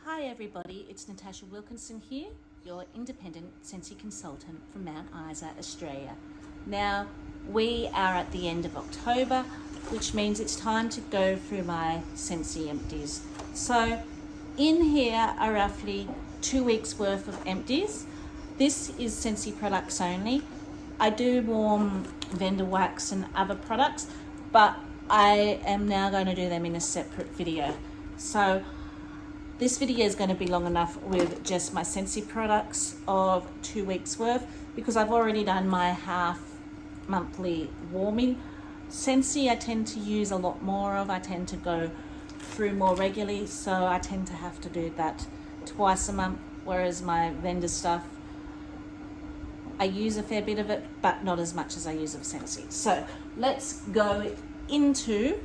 Hi everybody, it's Natasha Wilkinson here, your independent scentsy consultant from Mount Isa, Australia. Now, we are at the end of October, which means it's time to go through my scentsy empties. So, in here are roughly 2 weeks worth of empties. This is scentsy products only. I do warm vendor wax and other products, but I am now going to do them in a separate video. So, this video is going to be long enough with just my scentsy products of 2 weeks worth because I've already done my half monthly warming. Scentsy I tend to use a lot more of. I tend to go through more regularly, so I tend to have to do that twice a month, whereas my vendor stuff, I use a fair bit of it, but not as much as I use of scentsy. So let's go into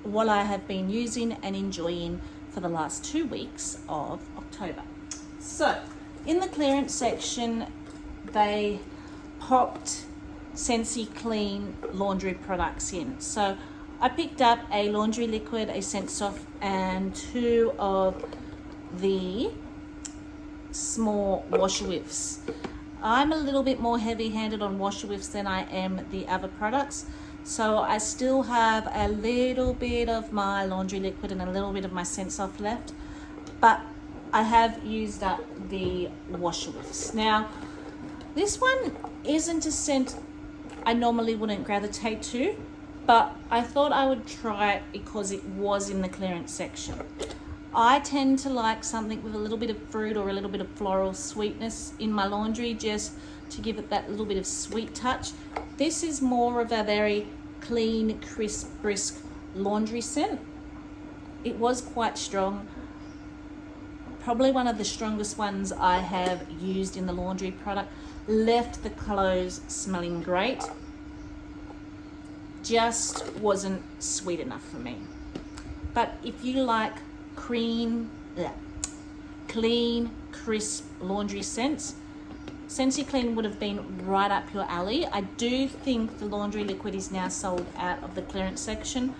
what I have been using and enjoying for the last 2 weeks of October. So in the clearance section, they popped Scentsy Clean laundry products in. So I picked up a laundry liquid, a scent soft, and 2 of the small washer whiffs. I'm a little bit more heavy-handed on washer whiffs than I am the other products. So I still have a little bit of my laundry liquid and a little bit of my scent soft left, but I have used up the washer whiffs. Now, this one isn't a scent I normally wouldn't gravitate to, but I thought I would try it because it was in the clearance section. I tend to like something with a little bit of fruit or a little bit of floral sweetness in my laundry, just to give it that little bit of sweet touch. This is more of a very clean, crisp, brisk laundry scent. It was quite strong. Probably one of the strongest ones I have used in the laundry product. Left the clothes smelling great. Just wasn't sweet enough for me. But if you like clean, crisp laundry scents, Scentsy Clean would have been right up your alley. I do think the laundry liquid is now sold out of the clearance section.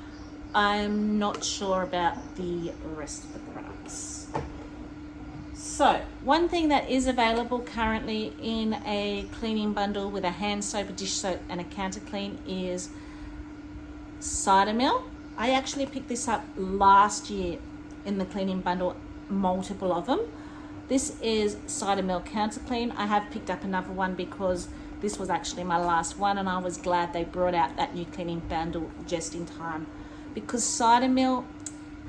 I'm not sure about the rest of the products. So, one thing that is available currently in a cleaning bundle with a hand soap, a dish soap, and a counter clean is cider mill. I actually picked this up last year in the cleaning bundle, multiple of them. This is cider mill counter clean. I have picked up another one because this was actually my last one, and I was glad they brought out that new cleaning bundle just in time, because cider mill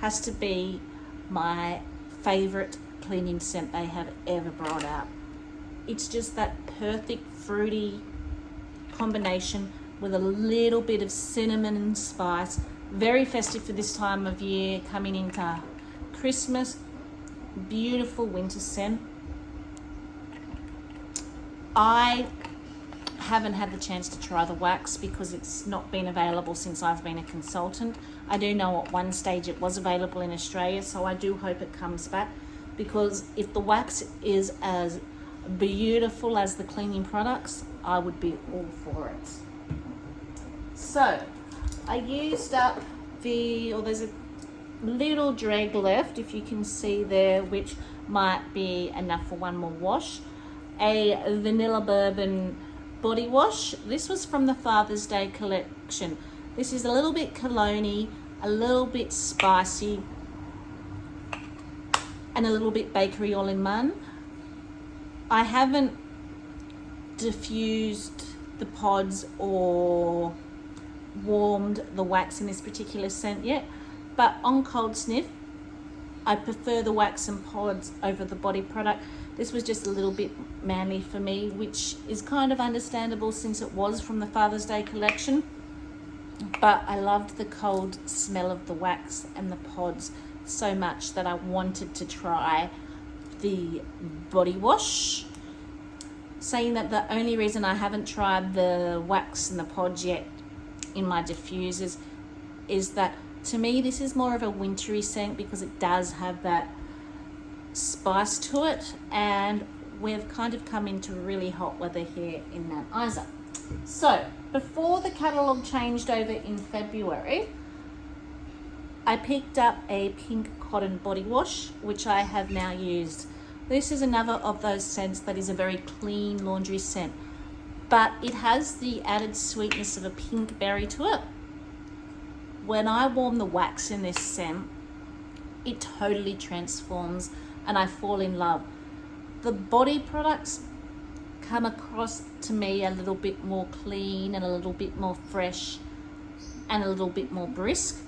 has to be my favorite cleaning scent they have ever brought out. It's just that perfect fruity combination with a little bit of cinnamon and spice. Very festive for this time of year, coming into Christmas. Beautiful winter scent. I haven't had the chance to try the wax because it's not been available since I've been a consultant. I do know at one stage it was available in Australia, so I do hope it comes back, because if the wax is as beautiful as the cleaning products, I would be all for it. So I used up there's a little drag left, if you can see there, which might be enough for one more wash. A vanilla bourbon body wash. This was from the Father's Day collection. This is a little bit cologne-y, a little bit spicy, and a little bit bakery all-in-one. I haven't diffused the pods or warmed the wax in this particular scent yet, but on cold sniff, I prefer the wax and pods over the body product. This was just a little bit manly for me, which is kind of understandable since it was from the Father's Day collection. But I loved the cold smell of the wax and the pods so much that I wanted to try the body wash. Saying that the only reason I haven't tried the wax and the pods yet in my diffusers is that, to me, this is more of a wintry scent because it does have that spice to it, and we've kind of come into really hot weather here in Mount Isa. So before the catalogue changed over in February, I picked up a pink cotton body wash, which I have now used. This is another of those scents that is a very clean laundry scent, but it has the added sweetness of a pink berry to it. When I warm the wax in this scent, it totally transforms and I fall in love. The body products come across to me a little bit more clean and a little bit more fresh and a little bit more brisk.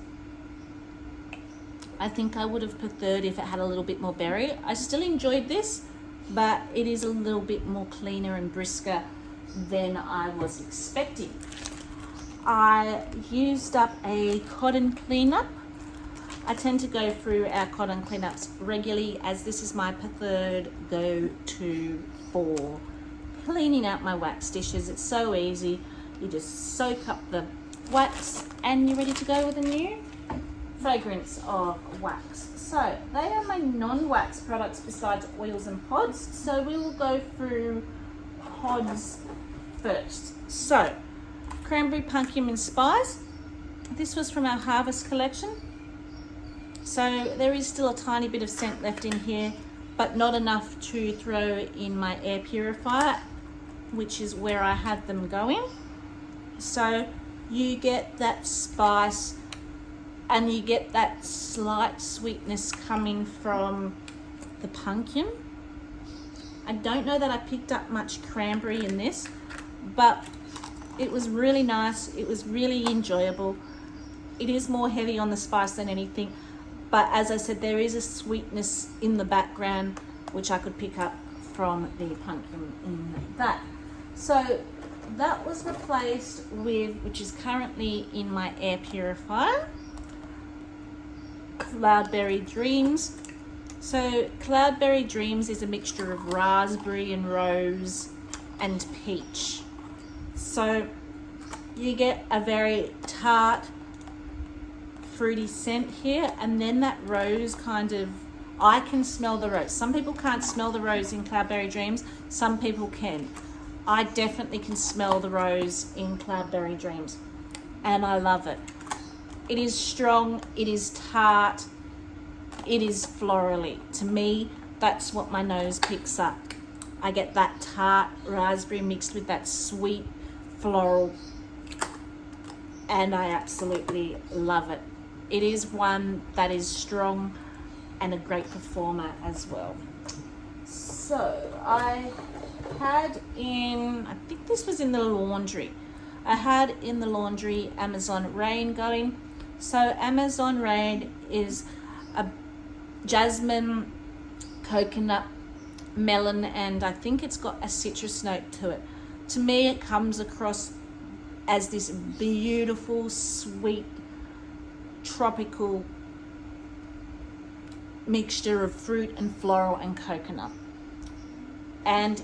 I think I would have preferred if it had a little bit more berry. I still enjoyed this, but it is a little bit more cleaner and brisker than I was expecting. I used up a cotton cleanup. I tend to go through our cotton cleanups regularly, as this is my preferred go-to for cleaning out my wax dishes. It's so easy. You just soak up the wax and you're ready to go with a new fragrance of wax. So they are my non-wax products besides oils and pods. So we will go through pods first. So cranberry, pumpkin and spice. This was from our harvest collection. So there is still a tiny bit of scent left in here, but not enough to throw in my air purifier, which is where I had them going. So you get that spice and you get that slight sweetness coming from the pumpkin. I don't know that I picked up much cranberry in this, but it was really nice. It was really enjoyable. It is more heavy on the spice than anything, but as I said, there is a sweetness in the background which I could pick up from the pumpkin in that. So that was replaced with, which is currently in my air purifier, Cloudberry Dreams. So Cloudberry Dreams is a mixture of raspberry and rose and peach. So you get a very tart, fruity scent here, and then that rose kind of, I can smell the rose. Some people can't smell the rose in Cloudberry Dreams, some people can. I definitely can smell the rose in Cloudberry Dreams, and I love it. It is strong, it is tart, it is florally. To me, that's what my nose picks up. I get that tart raspberry mixed with that sweet floral, and I absolutely love it. It is one that is strong and a great performer as well. So I had in, I think this was in the laundry. I had in the laundry Amazon Rain going. So Amazon Rain is a jasmine, coconut, melon, and I think it's got a citrus note to it. To me, it comes across as this beautiful, sweet, tropical mixture of fruit and floral and coconut. And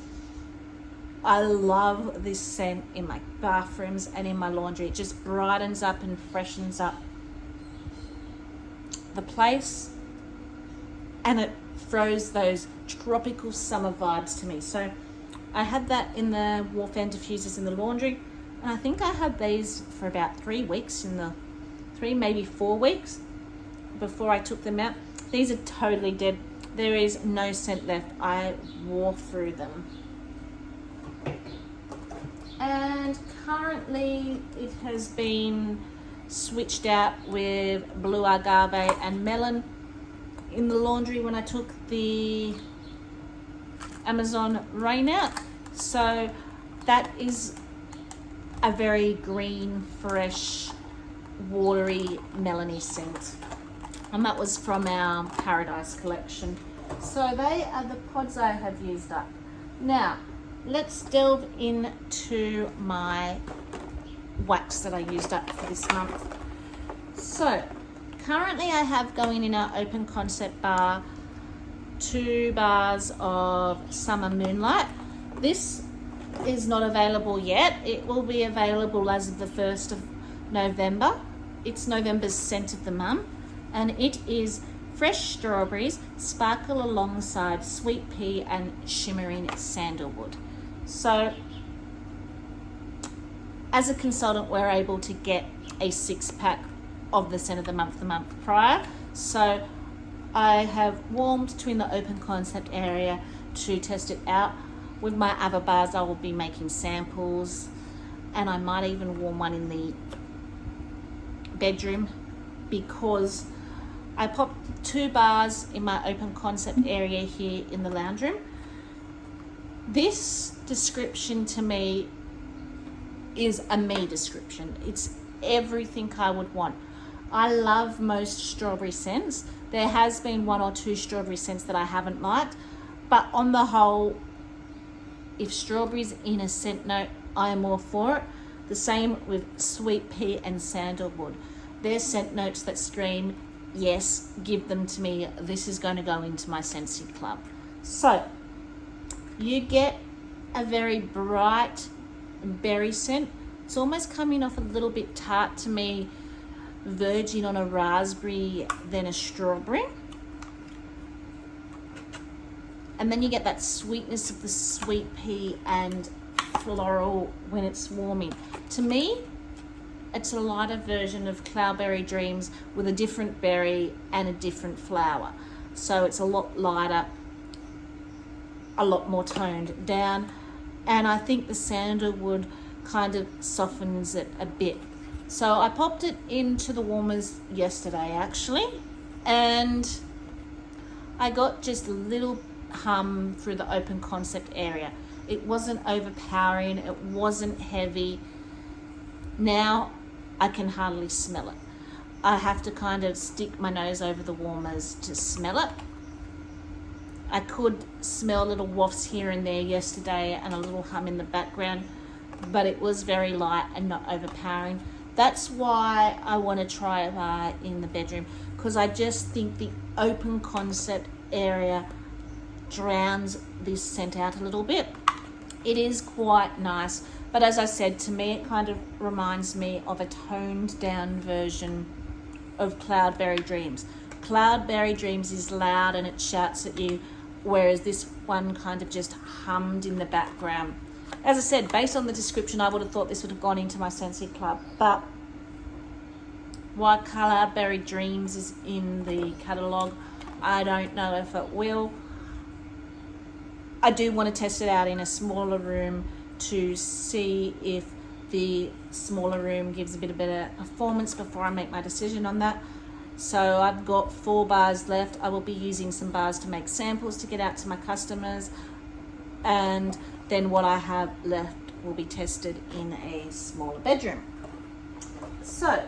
I love this scent in my bathrooms and in my laundry. It just brightens up and freshens up the place, and it throws those tropical summer vibes to me. So I had that in the Wharf End diffusers in the laundry, and I think I had these for about 3 weeks, in the 3, maybe 4 weeks before I took them out. These are totally dead. There is no scent left. I wore through them. And currently it has been switched out with blue agave and melon in the laundry when I took the Amazon Rain out. So that is a very green, fresh, watery, melony scent. And that was from our Paradise collection. So they are the pods I have used up. Now, let's delve into my wax that I used up for this month. So currently I have going in our open concept bar 2 bars of Summer Moonlight. This is not available yet. It will be available as of the 1st of November. It's November's scent of the month, and it is fresh strawberries, sparkle alongside sweet pea and shimmering sandalwood. So as a consultant, we're able to get a 6-pack of the scent of the month prior. So I have warmed to in the open concept area to test it out. With my other bars, I will be making samples, and I might even warm one in the bedroom, because I popped 2 bars in my open concept area here in the lounge room. This description to me is a me description. It's everything I would want. I love most strawberry scents. There has been 1 or 2 strawberry scents that I haven't liked, but on the whole, if strawberry's in a scent note, I am all for it. The same with sweet pea and sandalwood. They're scent notes that scream, yes, give them to me. This is going to go into my scentsy club. So you get a very bright berry scent. It's almost coming off a little bit tart to me, verging on a raspberry, then a strawberry. And then you get that sweetness of the sweet pea and floral when it's warming. To me, it's a lighter version of Cloudberry Dreams with a different berry and a different flower. So it's a lot lighter, a lot more toned down. And I think the sandalwood kind of softens it a bit. So I popped it into the warmers yesterday actually, and I got just a little hum through the open concept area. It wasn't overpowering, it wasn't heavy. Now I can hardly smell it. I have to kind of stick my nose over the warmers to smell it. I could smell little wafts here and there yesterday and a little hum in the background, but it was very light and not overpowering. That's why I want to try it in the bedroom, because I just think the open concept area drowns this scent out a little bit. It is quite nice, but as I said, to me it kind of reminds me of a toned down version of Cloudberry Dreams. Cloudberry Dreams is loud and it shouts at you, whereas this one kind of just hummed in the background. As I said, based on the description, I would have thought this would have gone into my scentsy club, but why Cloudberry Dreams is in the catalogue, I don't know if it will. I do want to test it out in a smaller room to see if the smaller room gives a bit of better performance before I make my decision on that. So I've got 4 bars left. I will be using some bars to make samples to get out to my customers, and then what I have left will be tested in a smaller bedroom. So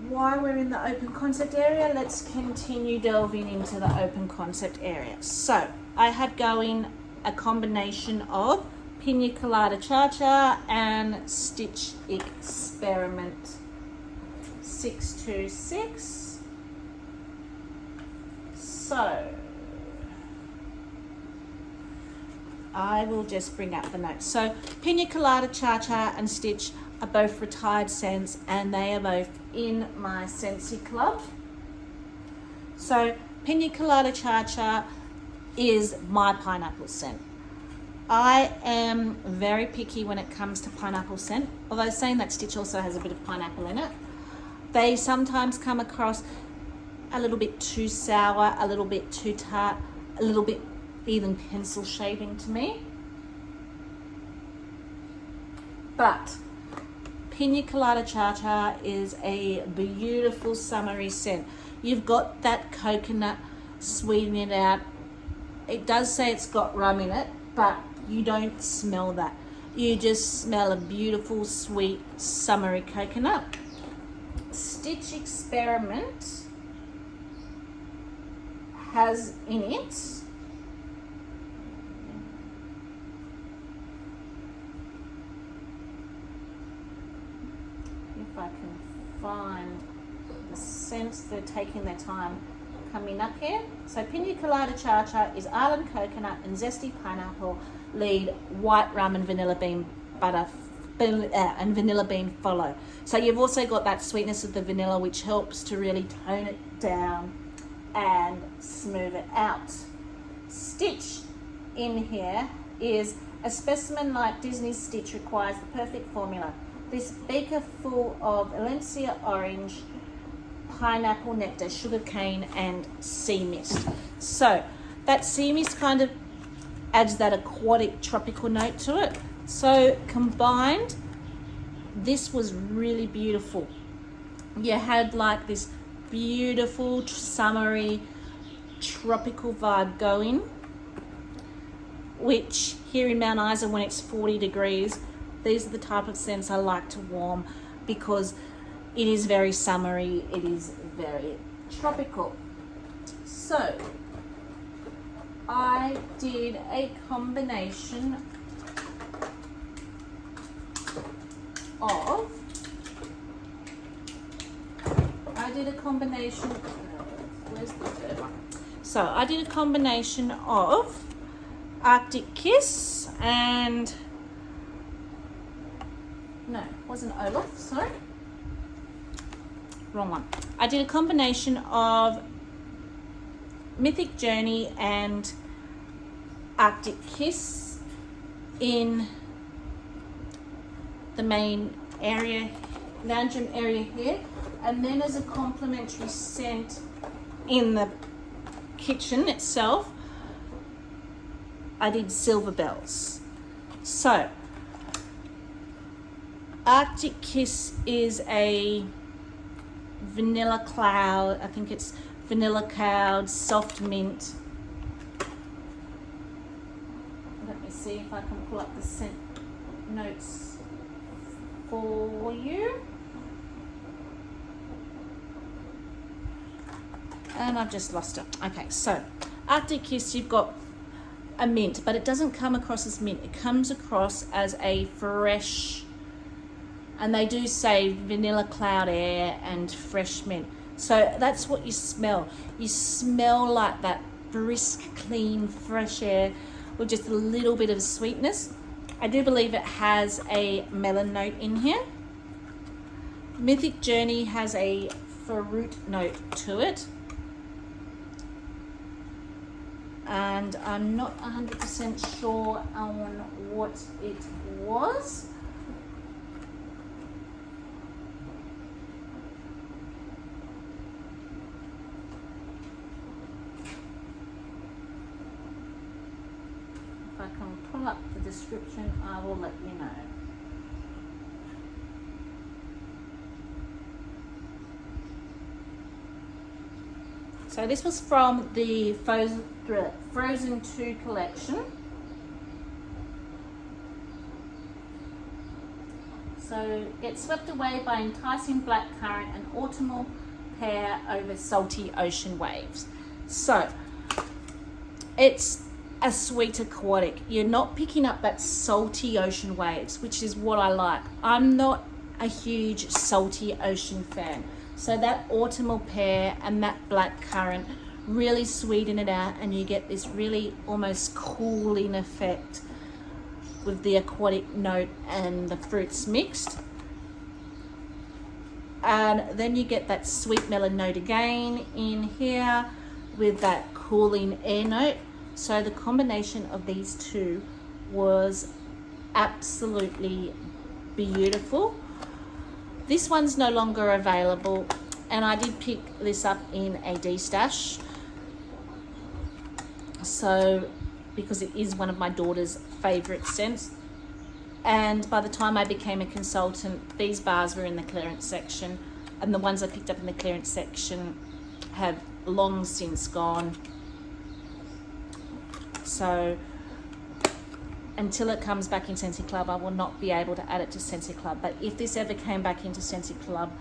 while we're in the open concept area, let's continue delving into the open concept area. So I had going a combination of Pina Colada Cha-Cha and Stitch Experiment 626. So I will just bring up the notes. So Pina Colada Cha-Cha and Stitch are both retired scents, and they are both in my scentsy club. So Pina Colada Cha-Cha is my pineapple scent. I am very picky when it comes to pineapple scent, although saying that Stitch also has a bit of pineapple in it. They sometimes come across a little bit too sour, a little bit too tart, a little bit even pencil shaving to me. But Pina Colada Cha-Cha is a beautiful summery scent. You've got that coconut sweetening it out. It does say it's got rum in it, but you don't smell that. You just smell a beautiful, sweet, summery coconut. Stitch Experiment has in it if I can find the scents, they're taking their time coming up here. So Pina Colada Cha-Cha is island coconut and zesty pineapple lead, white rum and vanilla bean butter and vanilla bean follow. So you've also got that sweetness of the vanilla, which helps to really tone it down and smooth it out. Stitch in here is a specimen like Disney's Stitch requires the perfect formula. This beaker full of Valencia orange, pineapple nectar, sugarcane, and sea mist. So that sea mist kind of adds that aquatic tropical note to it. So combined, this was really beautiful. You had like this beautiful summery tropical vibe going, which here in Mount Isa, when it's 40 degrees, these are the type of scents I like to warm because it is very summery, it is very tropical. So I did a combination of, where's the third one? So I did a combination of Arctic Kiss and, no, it wasn't Olaf, sorry. Wrong one. I did a combination of Mythic Journey and Arctic Kiss in the main area, lounge room area here, and then as a complimentary scent in the kitchen itself, I did Silver Bells. So Arctic Kiss is a vanilla cloud, I think it's vanilla cloud, soft mint. Let me see if I can pull up the scent notes for you. And I've just lost it. Okay, so Arctic Kiss, you've got a mint, but it doesn't come across as mint. It comes across as a fresh, and they do say vanilla cloud air and fresh mint. So that's what you smell. You smell like that brisk, clean, fresh air with just a little bit of sweetness. I do believe it has a melon note in here. Mythic Journey has a fruit note to it. And I'm not 100% sure on what it was. If I can pull up the description, I will let you know. So this was from the Frozen 2 collection. So get swept away by enticing black current and autumnal pear over salty ocean waves. So it's a sweet aquatic. You're not picking up that salty ocean waves, which is what I like. I'm not a huge salty ocean fan. So that autumnal pear and that black currant really sweeten it out, and you get this really almost cooling effect with the aquatic note and the fruits mixed. And then you get that sweet melon note again in here with that cooling air note. So the combination of these two was absolutely beautiful. This one's no longer available, and I did pick this up in a D-stash. So, because it is one of my daughter's favorite scents. And by the time I became a consultant, these bars were in the clearance section, and the ones I picked up in the clearance section have long since gone. So until it comes back in Scentsy Club, I will not be able to add it to Scentsy Club. But if this ever came back into Scentsy Club,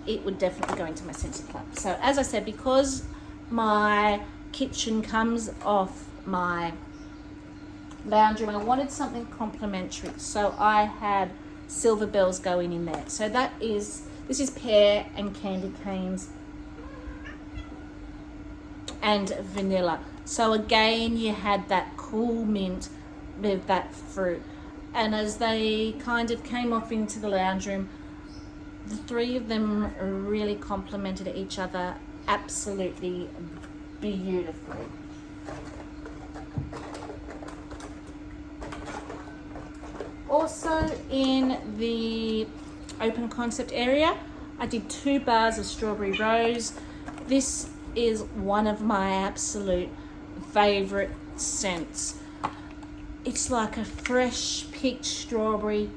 it would definitely go into my Scentsy Club. So as I said, because my kitchen comes off my lounge room, I wanted something complimentary. So I had Silver Bells going in there. So this is pear and candy canes and vanilla. So again, you had that cool mint with that fruit, and as they kind of came off into the lounge room, the three of them really complemented each other absolutely beautifully. Also in the open concept area, I did 2 bars of Strawberry Rose. This is one of my absolute favorite scents. It's like a fresh picked strawberry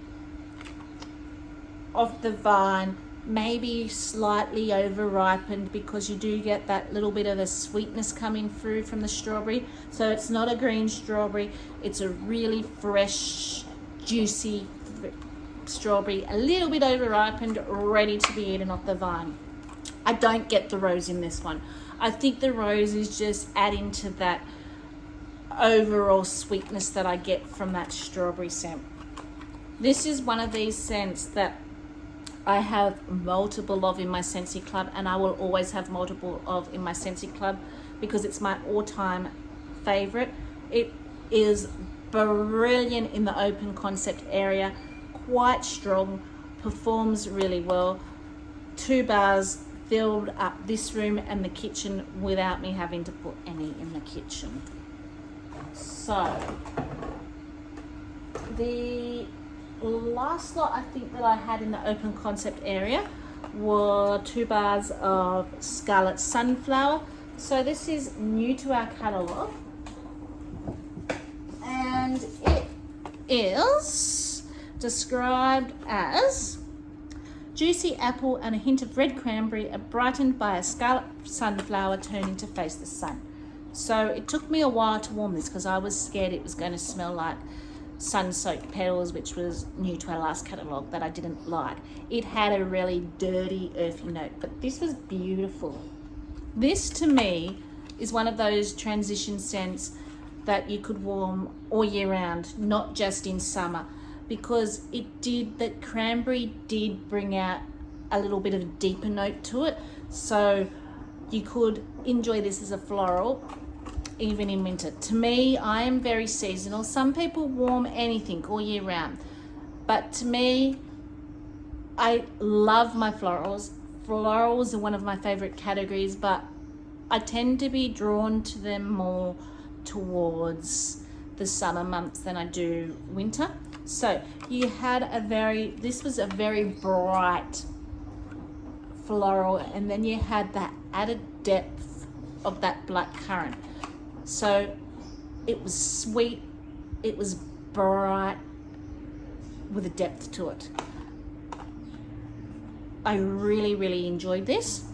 off the vine, maybe slightly over ripened, because you do get that little bit of a sweetness coming through from the strawberry. So it's not a green strawberry, it's a really fresh, juicy strawberry, a little bit over ripened, ready to be eaten off the vine. I don't get the rose in this one. I think the rose is just adding to that overall sweetness that I get from that strawberry scent. This is one of these scents that I have multiple of in my Scentsy Club, and I will always have multiple of in my Scentsy Club because it's my all-time favorite. It is brilliant in the open concept area, quite strong, performs really well. 2 bars filled up this room and the kitchen without me having to put any in the kitchen. So the last lot I think that I had in the open concept area were 2 bars of Scarlet Sunflower. So this is new to our catalogue, and it is described as juicy apple and a hint of red cranberry, brightened by a scarlet sunflower turning to face the sun. So it took me a while to warm this because I was scared it was going to smell like sun-soaked petals, which was new to our last catalogue that I didn't like. It had a really dirty, earthy note, but this was beautiful. This to me is one of those transition scents that you could warm all year round, not just in summer, because the cranberry did bring out a little bit of a deeper note to it. So you could enjoy this as a floral even in winter. To me, I am very seasonal. Some people warm anything all year round, but to me, I love my florals. Florals are one of my favorite categories, but I tend to be drawn to them more towards the summer months than I do winter. So you had this was a very bright floral, and then you had that added depth of that black currant. So it was sweet, it was bright with a depth to it. I really, really enjoyed this.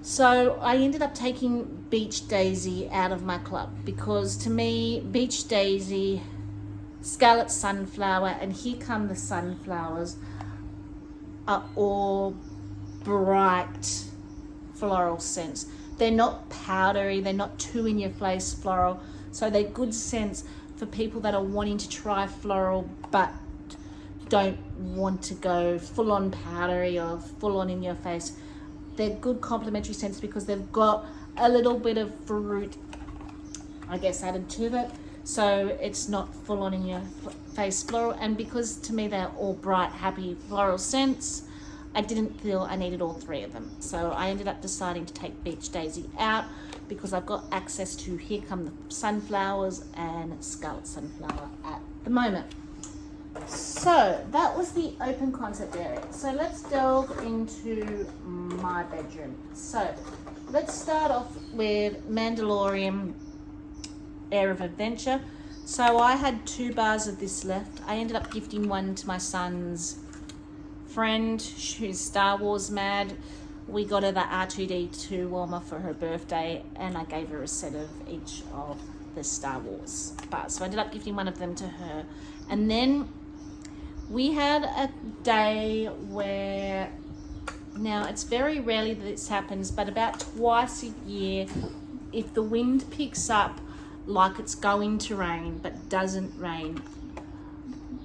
So I ended up taking Beach Daisy out of my club because to me, Beach Daisy, Scarlet Sunflower, and Here Come the Sunflowers are all bright floral scents. They're not powdery, they're not too in your face floral, so they're good scents for people that are wanting to try floral but don't want to go full on powdery or full on in your face. They're good complementary scents because they've got a little bit of fruit, I guess, added to it, so it's not full on in your face floral. And because to me they're all bright, happy floral scents, I didn't feel I needed all 3 of them. So I ended up deciding to take Beach Daisy out because I've got access to Here Come the Sunflowers and Scarlet Sunflower at the moment. So that was the open concept area. So let's delve into my bedroom. So let's start off with Mandalorian Air of Adventure. So I had 2 bars of this left. I ended up gifting one to my son's friend who's Star Wars mad. We got her the R2D2 warmer for her birthday, and I gave her a set of each of the Star Wars bars. So I ended up gifting one of them to her. And then we had a day where, now it's very rarely that this happens, but about twice a year, if the wind picks up like it's going to rain but doesn't rain,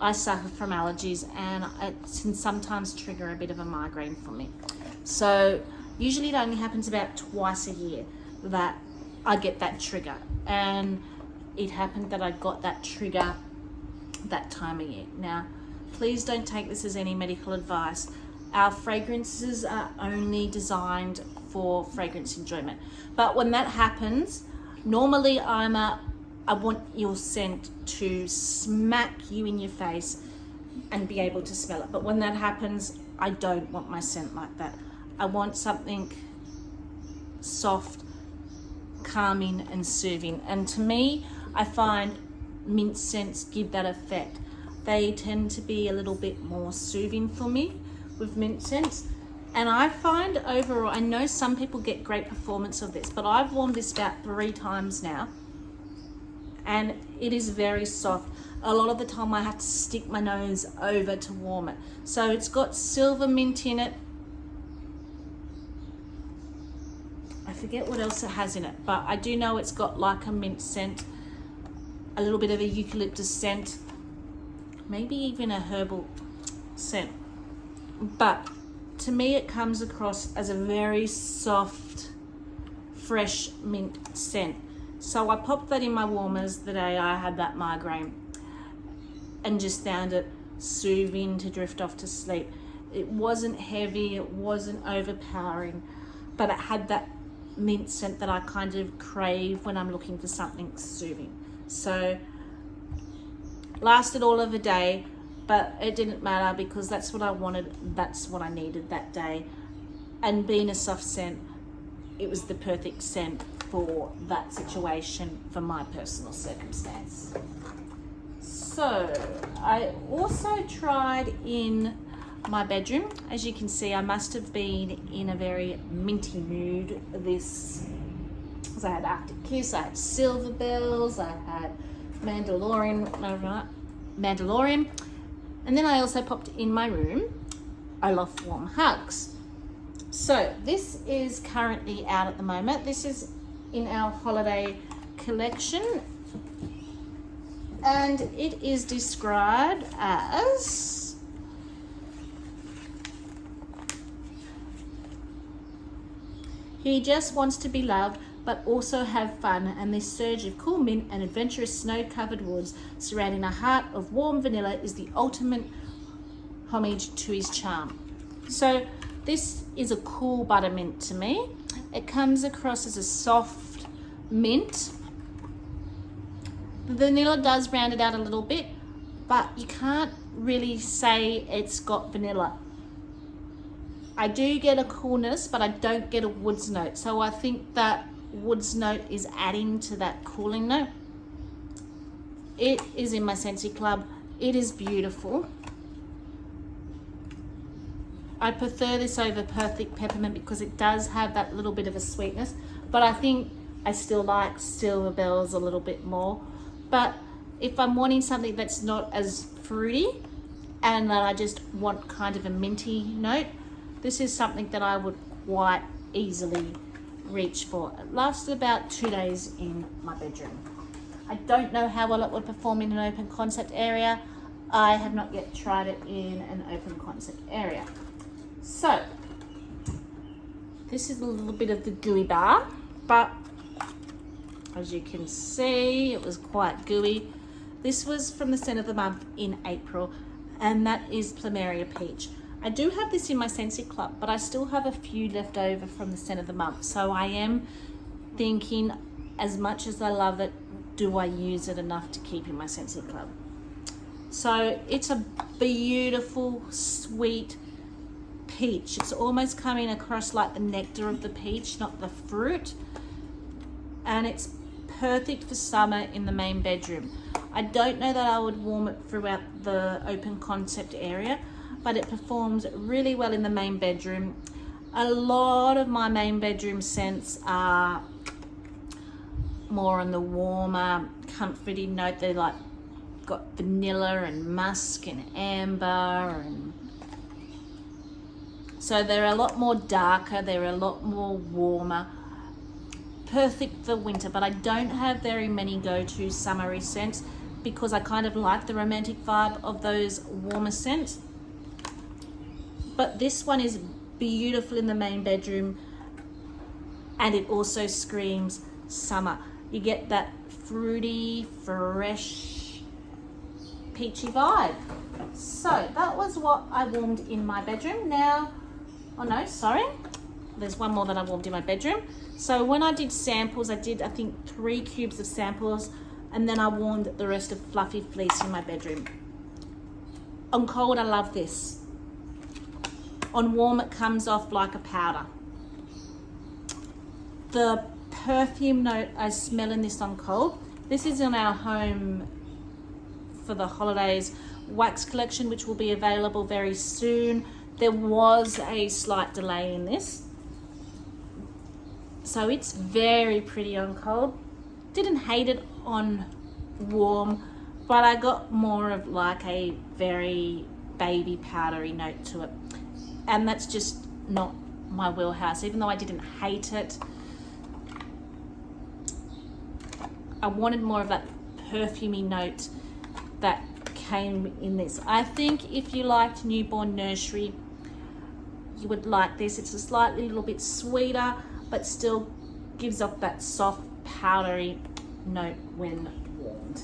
I suffer from allergies, and it can sometimes trigger a bit of a migraine for me. So usually it only happens about twice a year that I get that trigger, and it happened that I got that trigger that time of year. Now, please don't take this as any medical advice. Our fragrances are only designed for fragrance enjoyment. But when that happens, normally I want your scent to smack you in your face and be able to smell it. But when that happens, I don't want my scent like that. I want something soft, calming and soothing. And to me, I find mint scents give that effect. They tend to be a little bit more soothing for me with mint scents. And I find overall, I know some people get great performance of this, but I've worn this about 3 times now, and it is very soft. A lot of the time I have to stick my nose over to warm it. So it's got silver mint in it. I forget what else it has in it, but I do know it's got like a mint scent, a little bit of a eucalyptus scent, maybe even a herbal scent. But to me, it comes across as a very soft, fresh mint scent. So I popped that in my warmers the day I had that migraine and just found it soothing to drift off to sleep. It wasn't heavy, it wasn't overpowering, but it had that mint scent that I kind of crave when I'm looking for something soothing. So lasted all of the day, but it didn't matter because that's what I wanted, that's what I needed that day. And being a soft scent, it was the perfect scent for that situation, for my personal circumstance. So I also tried in my bedroom. As you can see, I must have been in a very minty mood this, because I had Arctic Kiss, I had Silver Bells, I had Mandalorian, and then I also popped in my room I Love Warm Hugs. So this is currently out at the moment. This is in our holiday collection, and it is described as he just wants to be loved but also have fun, and this surge of cool mint and adventurous snow-covered woods surrounding a heart of warm vanilla is the ultimate homage to his charm. So this is a cool buttermint to me. It comes across as a soft mint. The vanilla does round it out a little bit, but you can't really say it's got vanilla. I do get a coolness, but I don't get a woods note. So I think that woods note is adding to that cooling note. It is in my Scentsy Club. It is beautiful. I prefer this over Perfect Peppermint because it does have that little bit of a sweetness, but I think I still like Silver Bells a little bit more. But if I'm wanting something that's not as fruity and that I just want kind of a minty note, this is something that I would quite easily reach for. It lasted about 2 days in my bedroom. I don't know how well it would perform in an open concept area. I have not yet tried it in an open concept area. So this is a little bit of the gooey bar, but as you can see, it was quite gooey. This was from the scent of the month in April, and that is Plumeria Peach. I do have this in my Scentsy Club, but I still have a few left over from the scent of the month. So I am thinking, as much as I love it, do I use it enough to keep in my Scentsy Club? So it's a beautiful, sweet peach. It's almost coming across like the nectar of the peach, not the fruit. And it's perfect for summer in the main bedroom. I don't know that I would warm it throughout the open concept area, but it performs really well in the main bedroom. A lot of my main bedroom scents are more on the warmer, comforting note. They're like got vanilla and musk and amber, and so they're a lot more darker, they're a lot more warmer. Perfect for winter, but I don't have very many go-to summery scents because I kind of like the romantic vibe of those warmer scents. But this one is beautiful in the main bedroom, and it also screams summer. You get that fruity, fresh, peachy vibe. So that was what I warmed in my bedroom. Now, oh no, sorry. There's one more that I warmed in my bedroom. So when I did samples, I did, I think, 3 cubes of samples, and then I warmed the rest of Fluffy Fleece in my bedroom. On cold, I love this. On warm, it comes off like a powder. The perfume note I smell in this on cold. This is in our home for the holidays wax collection, which will be available very soon. There was a slight delay in this, so it's very pretty on cold. Didn't hate it on warm, but I got more of like a very baby powdery note to it, and that's just not my wheelhouse. Even though I didn't hate it, I wanted more of that perfumey note that came in this. I think if you liked Newborn Nursery, you would like this. It's a slightly little bit sweeter, but still gives off that soft powdery note when warmed.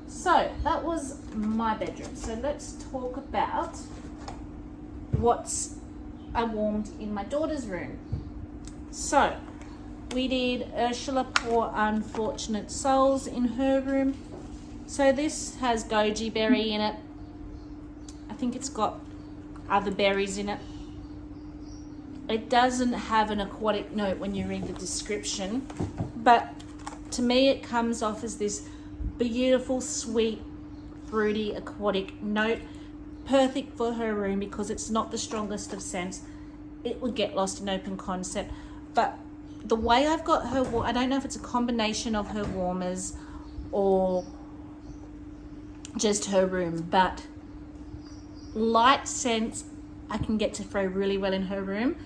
So that was my bedroom. So let's talk about what's I warmed in my daughter's room. So we did Ursula Poor Unfortunate Souls in her room. So this has goji berry in it. I think it's got other berries in it. It doesn't have an aquatic note when you read the description, but to me it comes off as this beautiful, sweet, fruity, aquatic note. Perfect for her room because it's not the strongest of scents. It would get lost in open concept. But the way I've got her, I don't know if it's a combination of her warmers or just her room, but light scents I can get to throw really well in her room.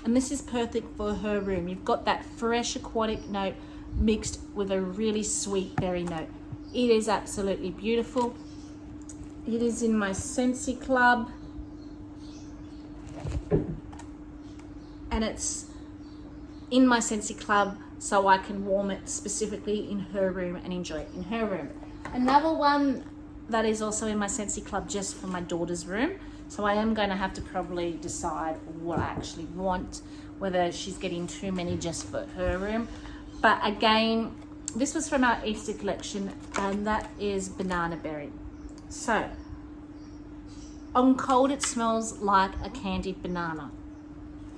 And this is perfect for her room. You've got that fresh aquatic note mixed with a really sweet berry note. It is absolutely beautiful. It is in my Scentsy Club, and it's in my Scentsy Club so I can warm it specifically in her room and enjoy it in her room. Another one that is also in my Scentsy Club just for my daughter's room. So I am going to have to probably decide what I actually want, whether she's getting too many just for her room. But again, this was from our Easter collection, and that is Banana Berry. So on cold, it smells like a candied banana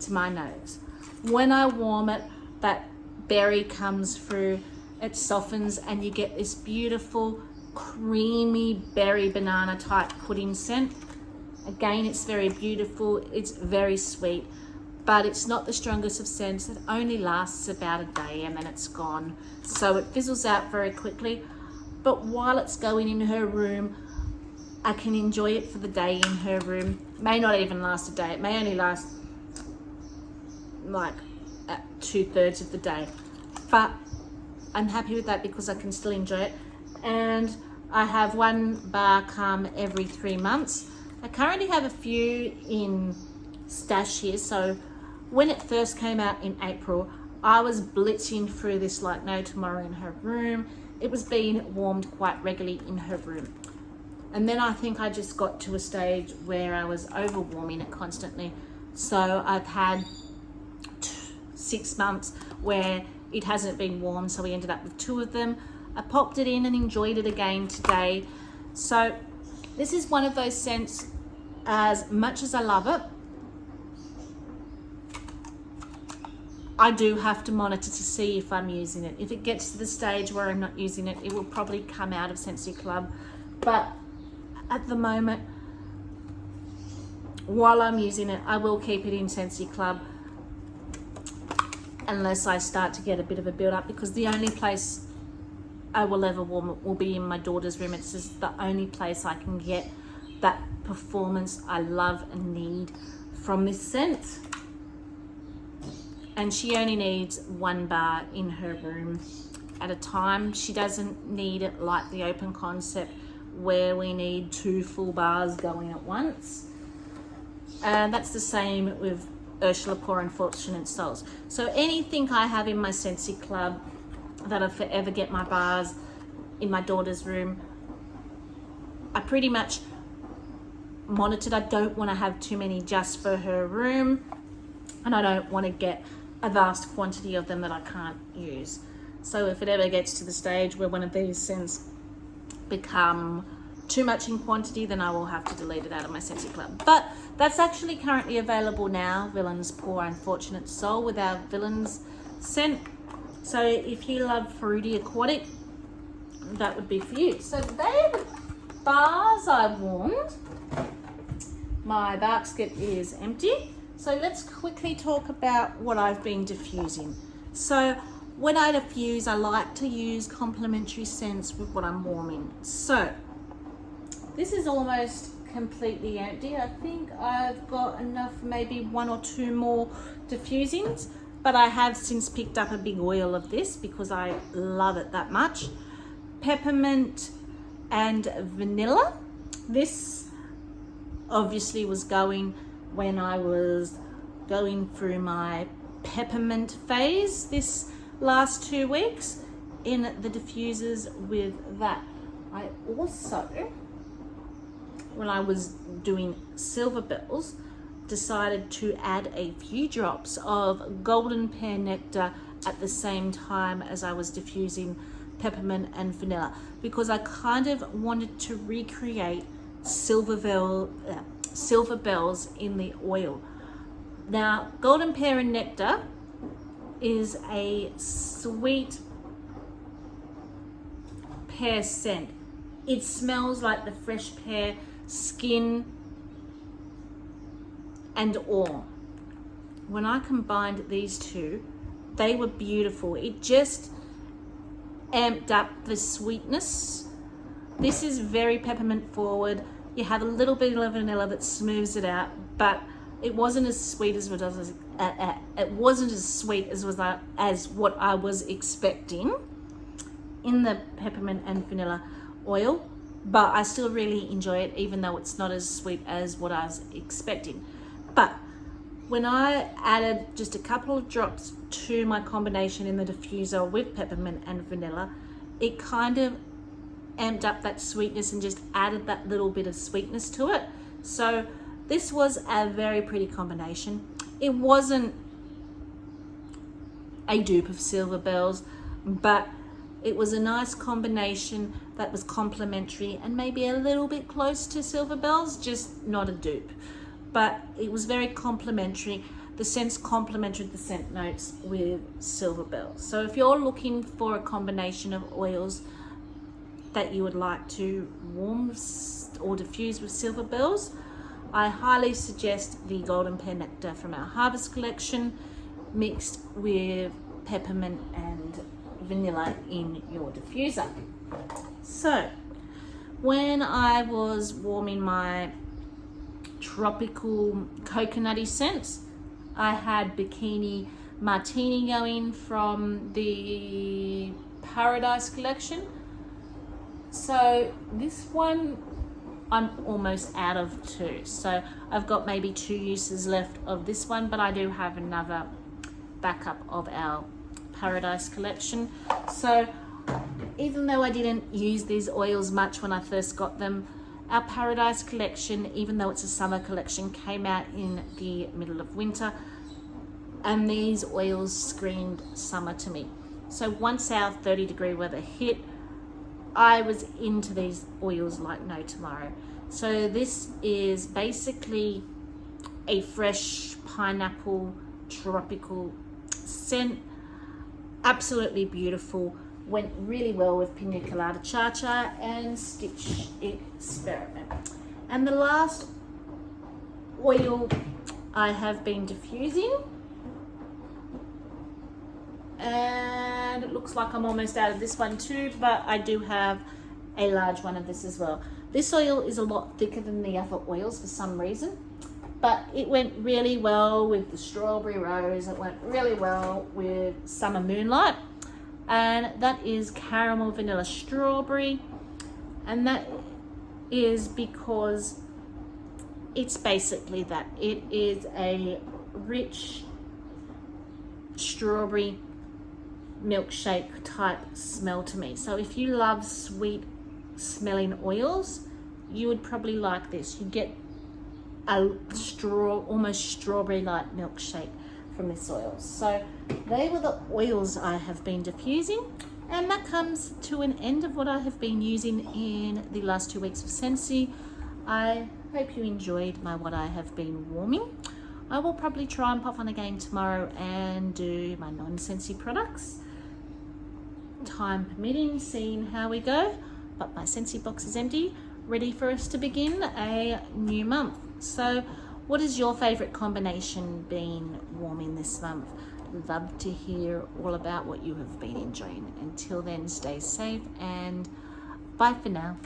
to my nose. When I warm it, that berry comes through, it softens, and you get this beautiful creamy berry banana type pudding scent. Again, it's very beautiful, it's very sweet, but it's not the strongest of scents. It only lasts about a day and then it's gone. So it fizzles out very quickly. But while it's going in her room, I can enjoy it for the day in her room. It may not even last a day. It may only last like 2/3 of the day. But I'm happy with that because I can still enjoy it. And I have one bar come every 3 months. I currently have a few in stash here. So when it first came out in April, I was blitzing through this like no tomorrow in her room. It was being warmed quite regularly in her room. And then I think I just got to a stage where I was overwarming it constantly. So I've had 6 months where it hasn't been warm, so we ended up with 2 of them. I popped it in and enjoyed it again today. So this is one of those scents, as much as I love it, I do have to monitor to see if I'm using it. If it gets to the stage where I'm not using it, it will probably come out of Scentsy Club. But at the moment, while I'm using it, I will keep it in Scentsy Club unless I start to get a bit of a build up, because the only place I will ever warm it will be in my daughter's room. It's just the only place I can get that performance I love and need from this scent. And she only needs 1 bar in her room at a time. She doesn't need it like the open concept where we need 2 full bars going at once. And that's the same with Ursula Poor Unfortunate Souls. So anything I have in my Scentsy Club that I forever get my bars in my daughter's room, I pretty much monitored. I don't want to have too many just for her room, and I don't want to get a vast quantity of them that I can't use. So if it ever gets to the stage where one of these scents become too much in quantity, then I will have to delete it out of my Scentsy Club. But that's actually currently available now, Villain's Poor Unfortunate Soul, with our Villain's scent. So if you love fruity aquatic, that would be for you. So they're the bars I warmed. My basket is empty. So let's quickly talk about what I've been diffusing. So when I diffuse, I like to use complementary scents with what I'm warming. So this is almost completely empty. I think I've got enough, maybe 1 or 2 more diffusings, but I have since picked up a big oil of this because I love it that much. Peppermint and vanilla. This obviously was going when I was going through my peppermint phase this last 2 weeks in the diffusers with that. I also, when I was doing silver bells, decided to add a few drops of golden pear nectar at the same time as I was diffusing peppermint and vanilla, because I kind of wanted to recreate silver bells in the oil. Now, golden pear and nectar is a sweet pear scent. It smells like the fresh pear skin and all. When I combined these two, they were beautiful. It just amped up the sweetness. This is very peppermint forward. You have a little bit of vanilla that smooths it out, but it wasn't as sweet as what I was. It wasn't as sweet as what I was expecting in the peppermint and vanilla oil, but I still really enjoy it, even though it's not as sweet as what I was expecting. But when I added just a couple of drops to my combination in the diffuser with peppermint and vanilla, it kind of amped up that sweetness and just added that little bit of sweetness to it. So this was a very pretty combination. It wasn't a dupe of Silver Bells, but it was a nice combination that was complementary and maybe a little bit close to Silver Bells, just not a dupe. But it was very complementary. The scents complemented the scent notes with Silver Bells. So if you're looking for a combination of oils that you would like to warm or diffuse with Silver Bells, I highly suggest the Golden Pear Nectar from our Harvest collection mixed with peppermint and vanilla in your diffuser. So when I was warming my tropical coconutty scents, I had Bikini Martini going from the Paradise collection. So this one I'm almost out of 2, so I've got maybe 2 uses left of this one, but I do have another backup of our Paradise collection. So even though I didn't use these oils much when I first got them, our Paradise collection, even though it's a summer collection, came out in the middle of winter, and these oils screamed summer to me. So once our 30-degree weather hit, I was into these oils like no tomorrow. So this is basically a fresh pineapple tropical scent. Absolutely beautiful. Went really well with Pina Colada Cha-Cha and Stitch Experiment. And the last oil I have been diffusing, and it looks like I'm almost out of this one too, but I do have a large one of this as well. This oil is a lot thicker than the other oils for some reason, but it went really well with the Strawberry Rose. It went really well with Summer Moonlight, and that is Caramel Vanilla Strawberry, and that is because it's basically that. It is a rich strawberry milkshake type smell to me. So if you love sweet smelling oils, you would probably like this. You get a almost strawberry like milkshake from this oil. So they were the oils I have been diffusing. And that comes to an end of what I have been using in the last 2 weeks of Scentsy. I hope you enjoyed my what I have been warming. I will probably try and pop on again tomorrow and do my non-Scentsy products, time permitting, seeing how we go. But my Scentsy box is empty, ready for us to begin a new month. So what is your favorite combination been warming this month? Love to hear all about what you have been enjoying. Until then, stay safe and bye for now.